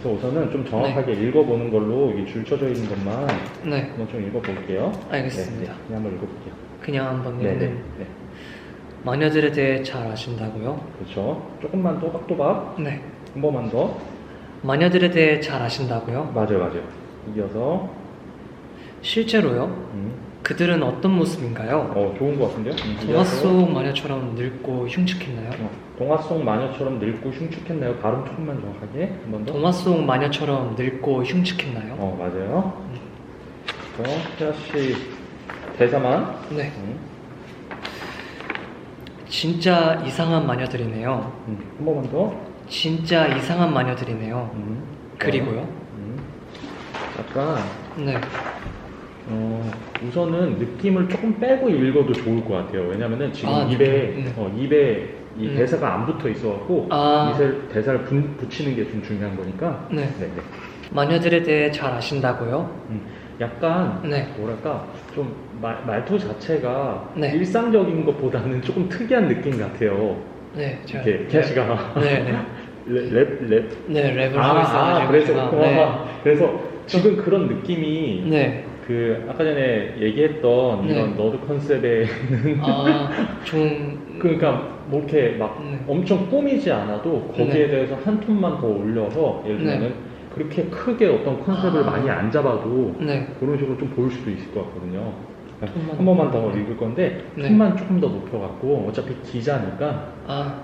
그래서 우선은 좀 정확하게 읽어보는 걸로 이게 줄 쳐져 있는 것만 네. 한번 좀 읽어볼게요. 알겠습니다. 네, 그냥 한번 읽어볼게요. 그냥 한번 네, 네, 읽는 네. 마녀들에 대해 잘 아신다고요? 그렇죠. 조금만 또박또박 네. 한 번만 더. 마녀들에 대해 잘 아신다고요? 맞아요, 맞아요. 이어서 실제로요? 그들은 어떤 모습인가요? 좋은 것 같은데요? 동화 속 마녀처럼 늙고 흉측했나요? 동화 속 마녀처럼 늙고 흉측했나요? 발음 조금만 정확하게 한 번 더. 동화 속 마녀처럼 늙고 흉측했나요? 맞아요. 태아 씨 대사만. 네. 진짜 이상한 마녀들이네요. 한 번만 더. 진짜 이상한 마녀들이네요. 그리고요? 약간 네. 우선은 느낌을 조금 빼고 읽어도 좋을 것 같아요. 왜냐면은 지금 입에 이 대사가 안 붙어 있어갖고 대사를 붙이는 게 좀 중요한 거니까. 네. 마녀들에 대해 잘 아신다고요? 약간 네. 뭐랄까 좀 말투 자체가 네. 일상적인 것보다는 조금 특이한 느낌 같아요. 네. 이렇게 캐시가 네. 랩. 네, 랩을 하고 있어가지고 그래서 제가, 그래서 지금 그런 느낌이 네. 그 아까 전에 얘기했던 이런 너드 컨셉에는 좀 그러니까 뭐 이렇게 막 엄청 꾸미지 않아도 거기에 대해서 한 톤만 더 올려서 예를 들면은 그렇게 크게 어떤 컨셉을 많이 안 잡아도 그런 식으로 좀 보일 수도 있을 것 같거든요. 한 번만 더 읽을 건데 톤만 조금 더 높여갖고 어차피 기자니까.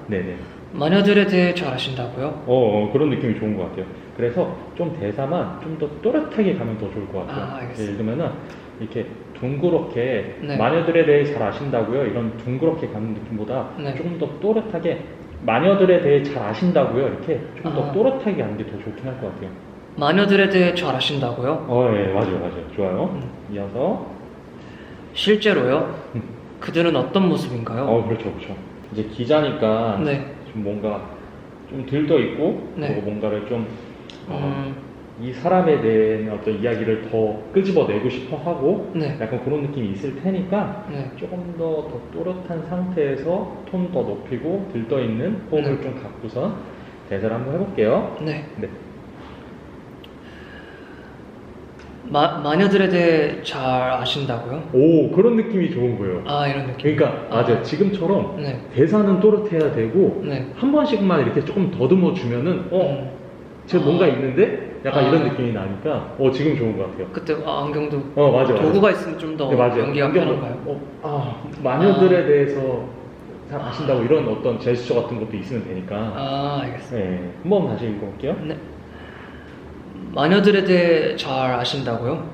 네네. 마녀들에 대해 잘 아신다고요? 그런 느낌이 좋은 것 같아요. 그래서 좀 대사만 좀 더 또렷하게 가면 더 좋을 것 같아요. 알겠습니다. 예를 들면은 이렇게 둥그렇게 네. 마녀들에 대해 잘 아신다고요? 이런 둥그렇게 가는 느낌보다 네. 조금 더 또렷하게 마녀들에 대해 잘 아신다고요? 이렇게 조금 더 또렷하게 가는 게 더 좋긴 할 것 같아요. 마녀들에 대해 잘 아신다고요? 예, 맞아요. 좋아요. 이어서 실제로요? 그들은 어떤 모습인가요? 그렇죠. 이제 기자니까 좀 뭔가 좀 들떠 있고 그리고 뭔가를 좀 이 사람에 대한 어떤 이야기를 더 끄집어내고 싶어 하고 약간 그런 느낌이 있을 테니까 조금 더 또렷한 상태에서 톤 더 높이고 들떠 있는 호흡을 좀 갖고선 대사를 한번 해볼게요. 네. 마녀들에 대해 잘 아신다고요? 그런 느낌이 좋은 거예요. 이런 느낌. 그러니까 맞아요. 지금처럼 대사는 또렷해야 되고 한 번씩만 이렇게 조금 더듬어 주면은 지금 뭔가 있는데 약간 이런 느낌이 나니까 지금 좋은 것 같아요. 그때 안경도 맞아. 도구가 있으면 좀 더 연기가 편한가요? 마녀들에 대해서 잘 아신다고 이런 어떤 제스처 같은 것도 있으면 되니까. 알겠습니다. 한번 다시 읽어볼게요. 네. 마녀들에 대해 잘 아신다고요?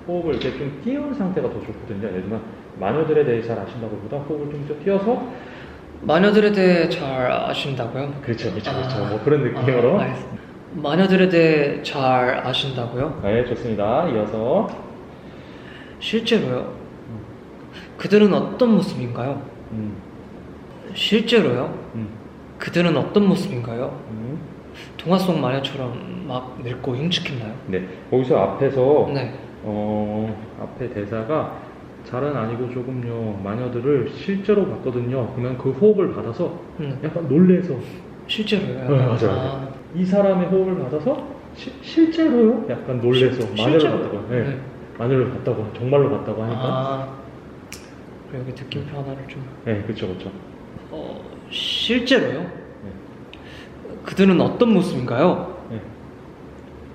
호흡을 이렇게 좀 띄운 상태가 더 좋거든요. 예를 들면 마녀들에 대해 잘 아신다고 보다 호흡을 좀 더 띄워서 마녀들에 대해 잘 아신다고요? 그렇죠. 뭐 그런 느낌으로. 알겠습니다. 마녀들에 대해 잘 아신다고요? 네, 좋습니다. 이어서 실제로요? 그들은 어떤 모습인가요? 실제로요? 그들은 어떤 모습인가요? 동화 속 마녀처럼 막 늙고 흉측했나요? 네, 거기서 앞에서 네. 앞에 대사가 잘은 아니고 조금요 마녀들을 실제로 봤거든요. 그러면 그 호흡을 받아서 약간 놀래서 실제로요? 맞아요. 이 사람의 호흡을 받아서 실제로요? 약간 놀래서 마녀를 봤다고. 마녀를 봤다고 정말로 봤다고 하니까. 그리고 여기 느낌표 하나를 좀. 그렇죠. 실제로요? 그들은 어떤 모습인가요?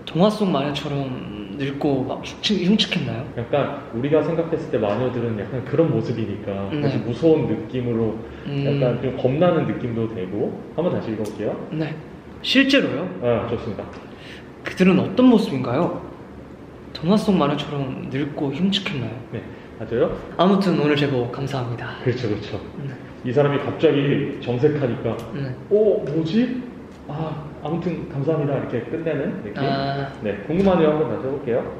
동화 속 마녀처럼 늙고 막 흉측했나요? 약간 우리가 생각했을 때 마녀들은 약간 그런 모습이니까 사실 무서운 느낌으로 약간 좀 겁나는 느낌도 되고. 한번 다시 읽어볼게요. 네. 실제로요? 좋습니다. 그들은 어떤 모습인가요? 동화 속 마녀처럼 늙고 흉측했나요? 네, 맞아요. 아무튼 오늘 제보 감사합니다. 그렇죠. 이 사람이 갑자기 정색하니까 뭐지? 아무튼 감사합니다 이렇게 끝내는 느낌. 궁금하네요. 한번 다시 해볼게요.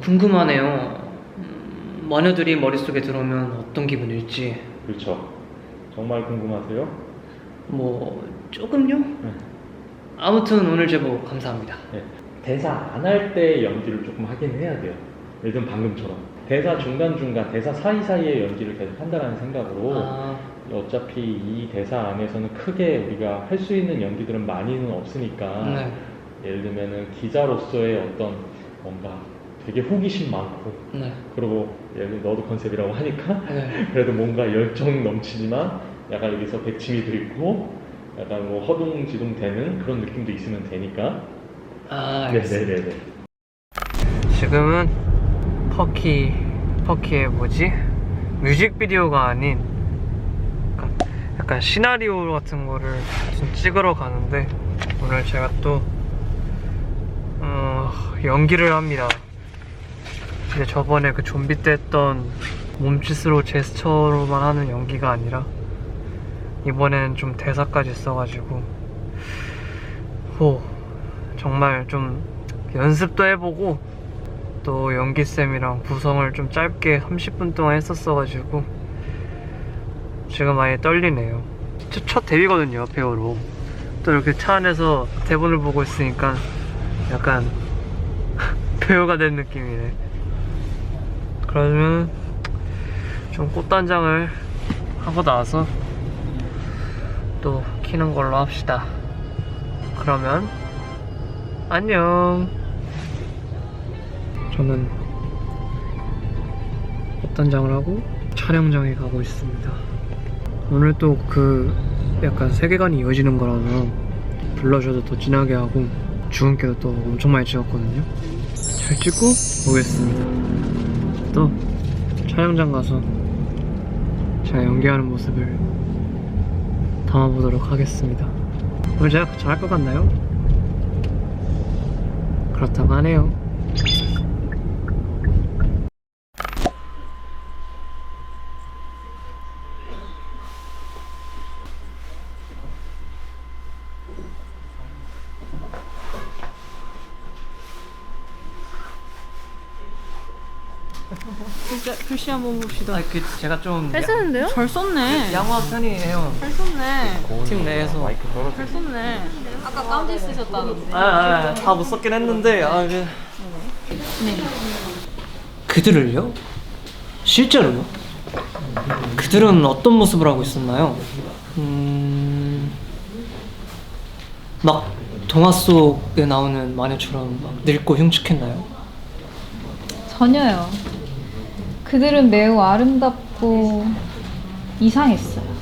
궁금하네요. 마녀들이 머릿속에 들어오면 어떤 기분일지. 그렇죠. 정말 궁금하세요? 뭐 조금요? 아무튼 오늘 제보 감사합니다. 대사 안 할 때 연기를 조금 하긴 해야 돼요. 예를 들면 방금처럼 대사 중간중간, 대사 사이사이의 연기를 계속 한다는 생각으로 아, 어차피 이 대사 안에서는 크게 우리가 할 수 있는 연기들은 많이는 없으니까 네. 예를 들면은 기자로서의 어떤 뭔가 되게 호기심 많고 네. 그리고 예를 들어 너도 컨셉이라고 하니까 네. 그래도 뭔가 열정 넘치지만 약간 여기서 백치미도 있고 약간 뭐 허둥지둥 되는 그런 느낌도 있으면 되니까. 아, 알겠습니다. 네네네네. 지금은 퍼키의 뭐지? 뮤직비디오가 아닌 약간 시나리오 같은 거를 좀 찍으러 가는데 오늘 제가 또 연기를 합니다. 근데 저번에 그 좀비 때 했던 몸짓으로 제스처로만 하는 연기가 아니라 이번에는 좀 대사까지 써가지고 정말 좀 연습도 해보고 또 연기쌤이랑 구성을 좀 짧게 30분 동안 했었어가지고 지금 많이 떨리네요. 첫 데뷔거든요, 배우로. 또 이렇게 차 안에서 대본을 보고 있으니까 약간 배우가 된 느낌이네. 그러면 좀 꽃단장을 하고 나서 또 키는 걸로 합시다. 그러면 안녕. 저는 꽃단장을 하고 촬영장에 가고 있습니다. 오늘 또 그 약간 세계관이 이어지는 거라서 블러셔도 더 진하게 하고 주근깨도 또 엄청 많이 찍었거든요. 잘 찍고 오겠습니다. 또 촬영장 가서 제가 연기하는 모습을 담아보도록 하겠습니다. 오늘 제가 잘할 것 같나요? 그렇다고 하네요. 글씨 한번 봅시다. 아, 제가 좀 잘 쓰는데요? 잘 썼네. 양호한 편이에요. 잘 썼네. 팀 내에서. 잘 썼네. 아까 깜지 쓰셨다는데. 다 못 썼긴 했는데, 그들을요? 실제로요? 그들은 어떤 모습을 하고 있었나요? 막 동화 속에 나오는 마녀처럼 막 늙고 흉측했나요? 전혀요. 그들은 매우 아름답고 이상했어요.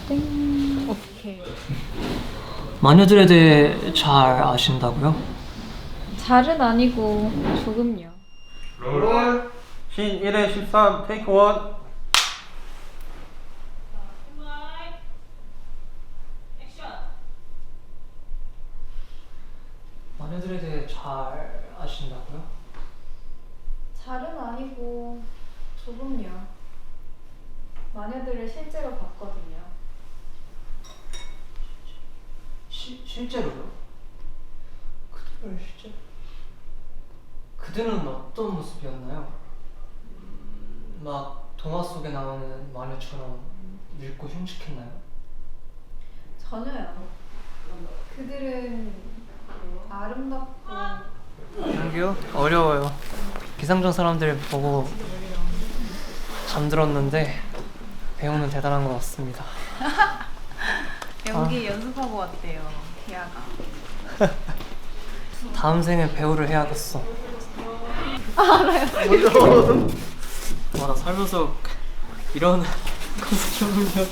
땡. 오케이. 마녀들에 대해 잘 아신다고요? 잘은 아니고 조금요. 롤 신 1회 13 테이크 1. 마녀들에 대해 잘 아신다고요? 잘은 아니고 조금요. 마녀들을 실제로 봤거든요. 실제로요? 그들을 실제로? 그들은 어떤 모습이었나요? 막 동화 속에 나오는 마녀처럼 늙고 흉측했나요? 전혀요. 그들은 아름답고 연기요? 어려워요. 기상전 사람들 보고 잠들었는데 배우는 대단한 것 같습니다. 연기 연습하고 왔대요. 희아가. 다음 생에 배우를 해야겠어. 알아요. 와, 나 살면서 이런 컨셉 처음이야.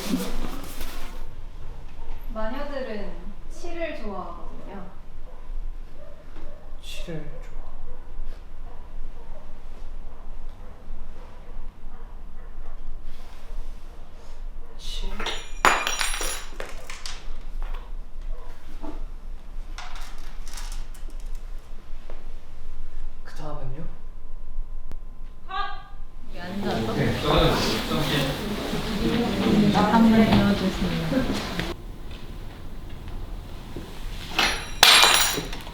마녀들은 시를 좋아하거든요. 시를 좋아. 시? 그 다음은요? 한번 넣어주세요.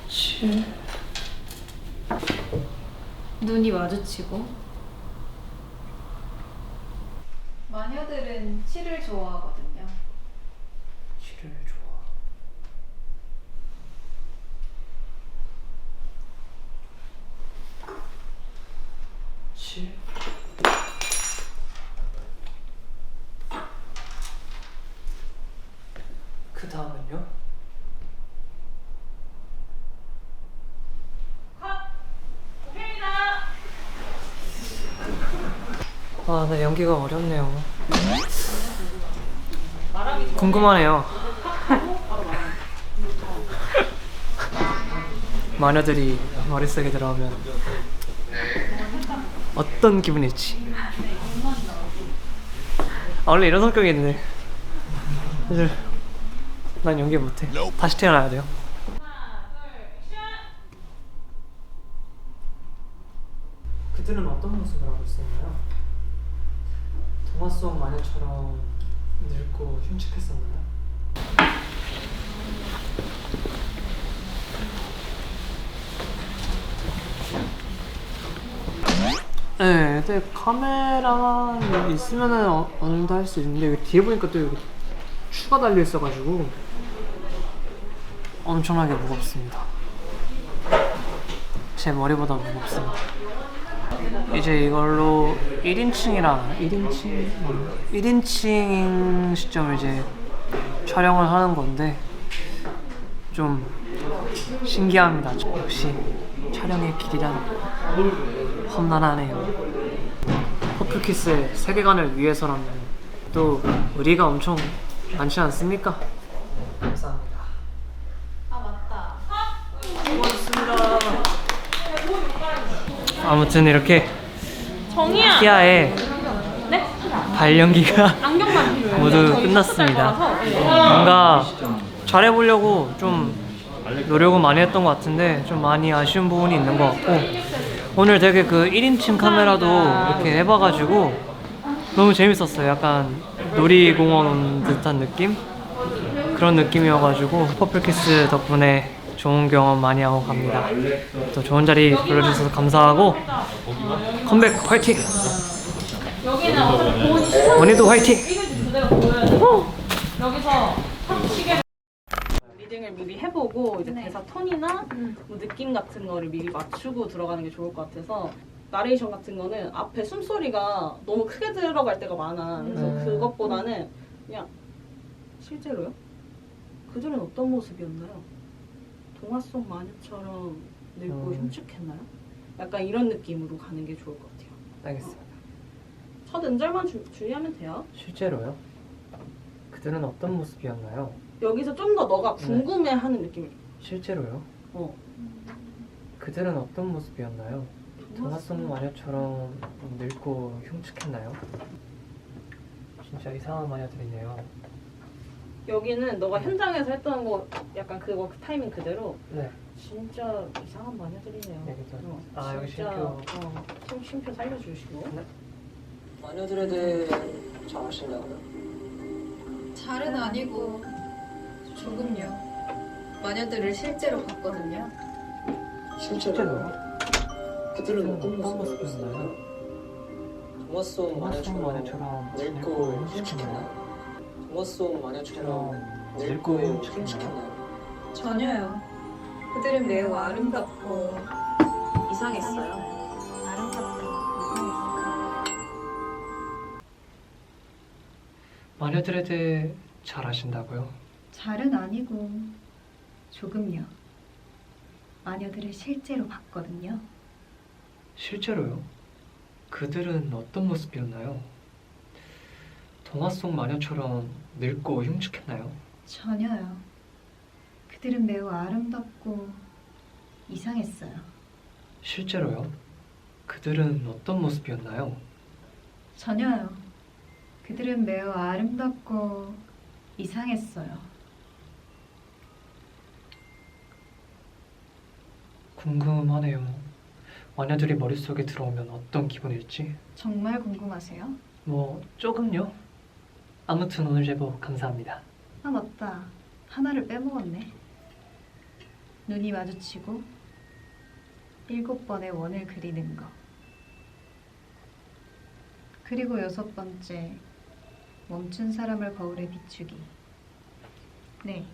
시? 눈이 마주치고. 마녀들은 시를 좋아하거든요. 시를 좋아. 잠깐만요. 아, 나 연기가 어렵네요. 궁금하네요. 마녀들이 머릿속에 들어오면 어떤 기분일지. 아, 원래 이런 성격인데 사실 난 연기 못해. 다시 태어나야 돼요. 그들은 어떤 모습을 하고 있었나요? 동화 속 마녀처럼 늙고 흉측했었나요? 네, 근데 카메라만 있으면은 어느 정도 할 수 있는데 여기 뒤에 보니까 또 여기 추가 달려 있어가지고 엄청나게 무겁습니다. 제 머리보다 무겁습니다. 이제 이걸로 1인칭 시점을 이제 촬영을 하는 건데 좀 신기합니다. 역시 촬영의 길이란 험난하네요. 퍼플키스의 세계관을 위해서라면 또 의리가 엄청 많지 않습니까? 감사합니다. 아 맞다. 고맙습니다. 아무튼 이렇게 정이야. 키아의 네? 발연기가 안경만 필요해요. 모두 끝났습니다. 뭔가 잘해보려고 좀 노력은 많이 했던 것 같은데 좀 많이 아쉬운 부분이 있는 것 같고 오늘 되게 그 1인칭 카메라도 이렇게 해봐가지고 너무 재밌었어요. 약간 놀이공원 온 듯한 느낌? 그런 느낌이어가지고 퍼플키스 덕분에 좋은 경험 많이 하고 갑니다. 또 좋은 자리 불러주셔서 감사하고 컴백 화이팅! 원희도 화이팅! 여기서 리딩을 미리 해보고 이제 대사 톤이나 뭐 느낌 같은 거를 미리 맞추고 들어가는 게 좋을 것 같아서 나레이션 같은 거는 앞에 숨소리가 너무 크게 들어갈 때가 많아. 그래서 그것보다는 그냥 실제로요? 그들은 어떤 모습이었나요? 동화 속 마녀처럼 늙고 흉측했나요? 약간 이런 느낌으로 가는 게 좋을 것 같아요. 알겠습니다. 첫 음절만 주의하면 돼요. 실제로요? 그들은 어떤 모습이었나요? 여기서 좀 더 너가 궁금해하는 느낌이. 실제로요? 그들은 어떤 모습이었나요? 동화 속 마녀처럼 늙고 흉측했나요? 진짜 이상한 마녀들이네요. 여기는 너가 현장에서 했던 거 약간 그거 그 타이밍 그대로 네. 진짜 이상한 마녀들이네요. 여기도. 아, 여기 진짜, 쉼표. 쉼표 살려주시고. 네. 마녀들에 대해 잘 아신다고요? 잘은 아니고 조금요. 마녀들을 실제로 봤거든요. 실제로요? 그들은 어떤 모습이었나요? 동화 속 마녀처럼 늙고 흉측했나요? 동화 속 마녀처럼 늙고 흉측했나요? 전혀요. 그들은 매우 아름답고 이상했어요. 아름답고 이상했어요. 마녀들에 대해 잘 아신다고요? 잘은 아니고 조금요. 마녀들을 실제로 봤거든요. 실제로요? 그들은 어떤 모습이었나요? 동화 속 마녀처럼 늙고 흉측했나요? 전혀요. 그들은 매우 아름답고 이상했어요. 실제로요? 그들은 어떤 모습이었나요? 전혀요. 그들은 매우 아름답고 이상했어요. 궁금하네요. 마녀들이 머릿속에 들어오면 어떤 기분일지. 정말 궁금하세요? 뭐 조금요. 아무튼 오늘 제보 감사합니다. 아 맞다. 하나를 빼먹었네. 눈이 마주치고 7번의 원을 그리는 거. 그리고 6번째 멈춘 사람을 거울에 비추기. 네,